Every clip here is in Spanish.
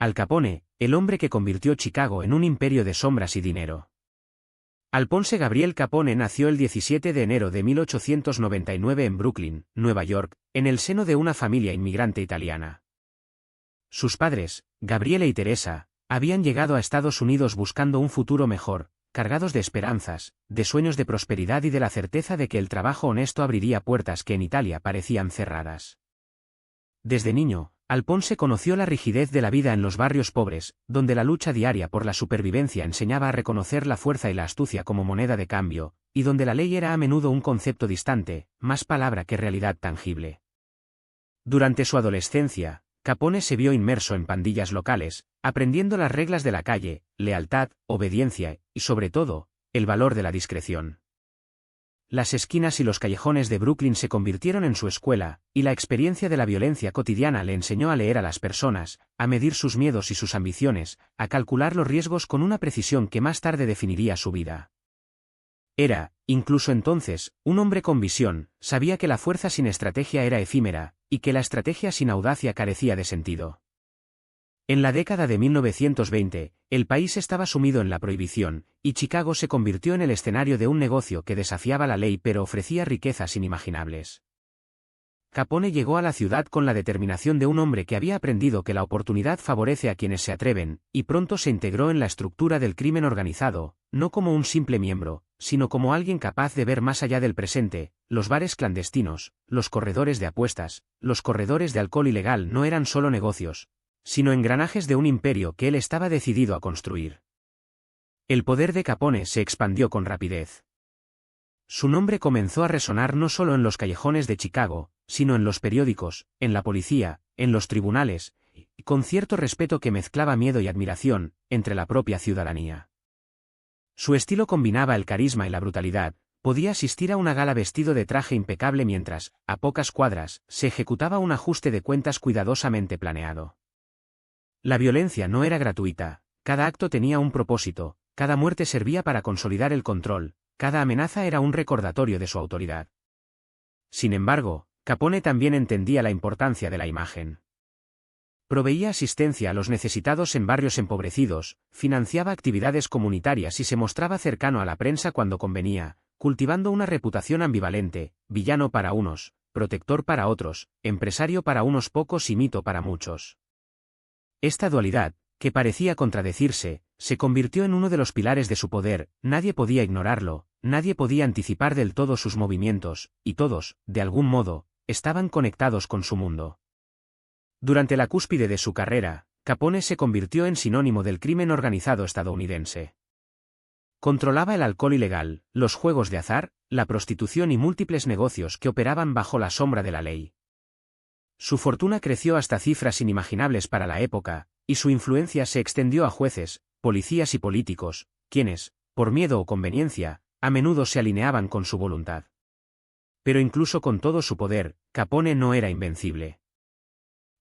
Al Capone, el hombre que convirtió Chicago en un imperio de sombras y dinero. Alphonse Gabriel Capone nació el 17 de enero de 1899 en Brooklyn, Nueva York, en el seno de una familia inmigrante italiana. Sus padres, Gabriele y Teresa, habían llegado a Estados Unidos buscando un futuro mejor, cargados de esperanzas, de sueños de prosperidad y de la certeza de que el trabajo honesto abriría puertas que en Italia parecían cerradas. Desde niño, Alphonse conoció la rigidez de la vida en los barrios pobres, donde la lucha diaria por la supervivencia enseñaba a reconocer la fuerza y la astucia como moneda de cambio, y donde la ley era a menudo un concepto distante, más palabra que realidad tangible. Durante su adolescencia, Capone se vio inmerso en pandillas locales, aprendiendo las reglas de la calle, lealtad, obediencia y, sobre todo, el valor de la discreción. Las esquinas y los callejones de Brooklyn se convirtieron en su escuela, y la experiencia de la violencia cotidiana le enseñó a leer a las personas, a medir sus miedos y sus ambiciones, a calcular los riesgos con una precisión que más tarde definiría su vida. Era, incluso entonces, un hombre con visión, sabía que la fuerza sin estrategia era efímera, y que la estrategia sin audacia carecía de sentido. En la década de 1920, el país estaba sumido en la prohibición, y Chicago se convirtió en el escenario de un negocio que desafiaba la ley pero ofrecía riquezas inimaginables. Capone llegó a la ciudad con la determinación de un hombre que había aprendido que la oportunidad favorece a quienes se atreven, y pronto se integró en la estructura del crimen organizado, no como un simple miembro, sino como alguien capaz de ver más allá del presente. Los bares clandestinos, los corredores de apuestas, los corredores de alcohol ilegal no eran solo negocios, sino engranajes de un imperio que él estaba decidido a construir. El poder de Capone se expandió con rapidez. Su nombre comenzó a resonar no solo en los callejones de Chicago, sino en los periódicos, en la policía, en los tribunales, y con cierto respeto que mezclaba miedo y admiración, entre la propia ciudadanía. Su estilo combinaba el carisma y la brutalidad. Podía asistir a una gala vestido de traje impecable mientras, a pocas cuadras, se ejecutaba un ajuste de cuentas cuidadosamente planeado. La violencia no era gratuita, cada acto tenía un propósito, cada muerte servía para consolidar el control, cada amenaza era un recordatorio de su autoridad. Sin embargo, Capone también entendía la importancia de la imagen. Proveía asistencia a los necesitados en barrios empobrecidos, financiaba actividades comunitarias y se mostraba cercano a la prensa cuando convenía, cultivando una reputación ambivalente, villano para unos, protector para otros, empresario para unos pocos y mito para muchos. Esta dualidad, que parecía contradecirse, se convirtió en uno de los pilares de su poder. Nadie podía ignorarlo, nadie podía anticipar del todo sus movimientos, y todos, de algún modo, estaban conectados con su mundo. Durante la cúspide de su carrera, Capone se convirtió en sinónimo del crimen organizado estadounidense. Controlaba el alcohol ilegal, los juegos de azar, la prostitución y múltiples negocios que operaban bajo la sombra de la ley. Su fortuna creció hasta cifras inimaginables para la época, y su influencia se extendió a jueces, policías y políticos, quienes, por miedo o conveniencia, a menudo se alineaban con su voluntad. Pero incluso con todo su poder, Capone no era invencible.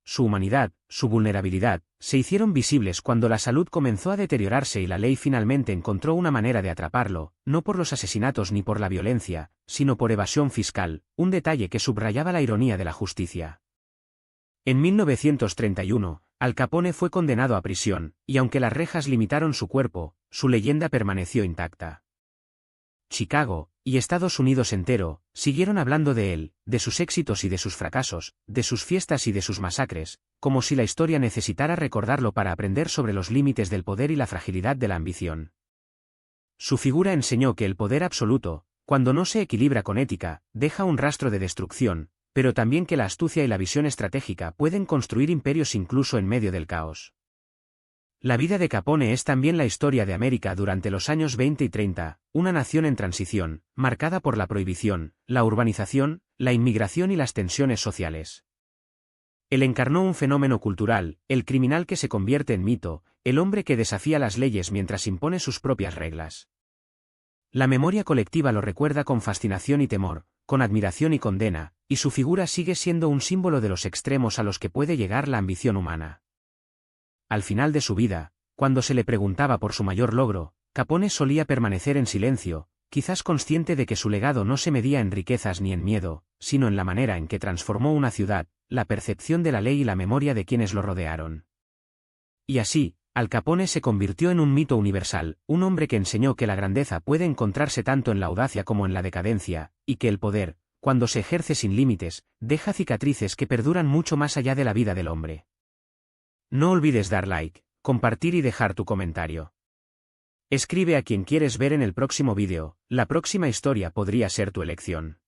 Su humanidad, su vulnerabilidad, se hicieron visibles cuando la salud comenzó a deteriorarse y la ley finalmente encontró una manera de atraparlo, no por los asesinatos ni por la violencia, sino por evasión fiscal, un detalle que subrayaba la ironía de la justicia. En 1931, Al Capone fue condenado a prisión, y aunque las rejas limitaron su cuerpo, su leyenda permaneció intacta. Chicago, y Estados Unidos entero, siguieron hablando de él, de sus éxitos y de sus fracasos, de sus fiestas y de sus masacres, como si la historia necesitara recordarlo para aprender sobre los límites del poder y la fragilidad de la ambición. Su figura enseñó que el poder absoluto, cuando no se equilibra con ética, deja un rastro de destrucción, pero también que la astucia y la visión estratégica pueden construir imperios incluso en medio del caos. La vida de Capone es también la historia de América durante los años 20 y 30, una nación en transición, marcada por la prohibición, la urbanización, la inmigración y las tensiones sociales. Él encarnó un fenómeno cultural, el criminal que se convierte en mito, el hombre que desafía las leyes mientras impone sus propias reglas. La memoria colectiva lo recuerda con fascinación y temor, con admiración y condena, y su figura sigue siendo un símbolo de los extremos a los que puede llegar la ambición humana. Al final de su vida, cuando se le preguntaba por su mayor logro, Capone solía permanecer en silencio, quizás consciente de que su legado no se medía en riquezas ni en miedo, sino en la manera en que transformó una ciudad, la percepción de la ley y la memoria de quienes lo rodearon. Y así, Al Capone se convirtió en un mito universal, un hombre que enseñó que la grandeza puede encontrarse tanto en la audacia como en la decadencia, y que el poder, cuando se ejerce sin límites, deja cicatrices que perduran mucho más allá de la vida del hombre. No olvides dar like, compartir y dejar tu comentario. Escribe a quien quieres ver en el próximo vídeo, la próxima historia podría ser tu elección.